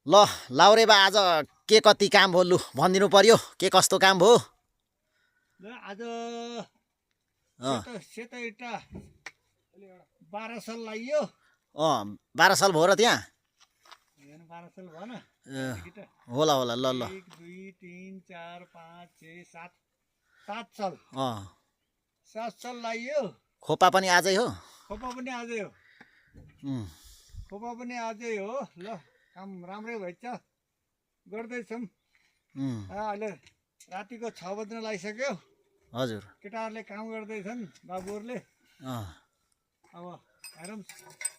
ल लाउरे बा आज के कति काम भयो लु भनिदिनु पर्यो के कस्तो काम भयो ल आज अँ सेतो इँटा 12 साल लाग्यो। 12 साल भयो र त्यहाँ 12 साल भएन होला होला ल ल 1 2 3 4 5 6 7 7 साल अँ 7 साल लाग्यो। खोपा पनि आजै हो खोपा पनि आजै हो। उम्, खोपा पनि आजै हो। ल काम राम्रै भएछ गर्दैछौँ। अहिले रातिको 6 बज्न लागिसक्यो। हजुर केटाहरूले काम गर्दैछन् बाबुहरूले। अँ अब हेरौँ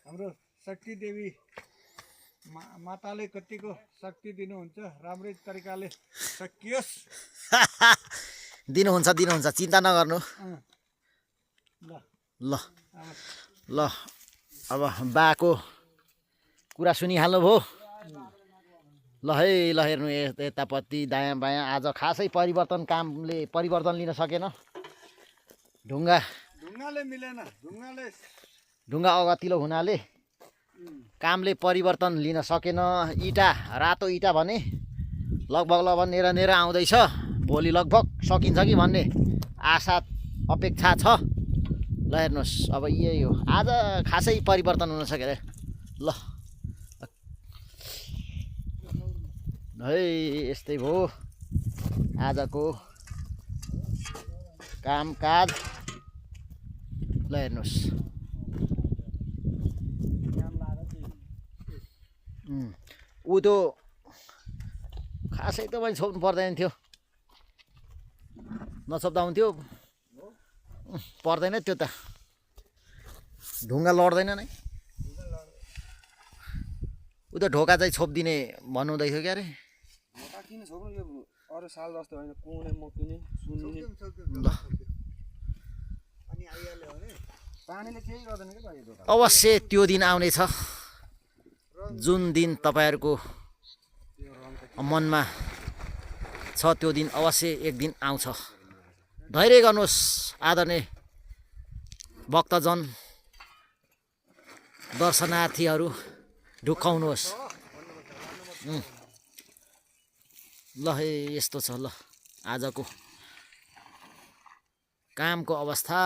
हाम्रो शक्ति देवी माताले कतिको शक्ति दिनुहुन्छ राम्रै तरिकाले सकियोस्। दिनुहुन्छ दिनुहुन्छ चिन्ता नगर्नु ल ल ल अब बाको कुरा सुनिहाल्नु भयो ल हेर्नु यतापट्टि दायाँ बायाँ आज खासै कामले परिवर्तन लिन सकेन ढुङ्गाले मिलेन। ढुङ्गा अगतिलो हुनाले कामले परिवर्तन लिन सकेन। इँटा रातो इँटा भने लगभग नेर आउँदैछ भोलि लगभग सकिन्छ कि भन्ने आशा अपेक्षा छ। ल हेर्नुहोस् अब यही हो आज खासै परिवर्तन हुन सकेन। ल है यस्तै भयो आजको कामकाज। ल हेर्नुहोस् ऊ त्यो खासै त पनि छोप्नु पर्दैन थियो नछोप्दा हुन्थ्यो पर्दैन त्यो त ढुङ्गा लड्दैन नै ऊ त ढोका चाहिँ छोपिदिने भन्नुहुँदै थियो क्या अरे। किन छोप्नु यो अरू साल जस्तो होइन कुने मकिने सुन्ने ल पानीले केही गर्दैन क्या यो दोकान। अवश्य त्यो दिन आउनेछ जुन दिन तपाईँहरूको मनमा छ त्यो दिन अवश्य एक दिन आउँछ। धैर्य गर्नुहोस् आदरणीय भक्तजन दर्शनार्थीहरू ढुक्काउनुहोस्। ल है यस्तो छ ल आजको कामको अवस्था।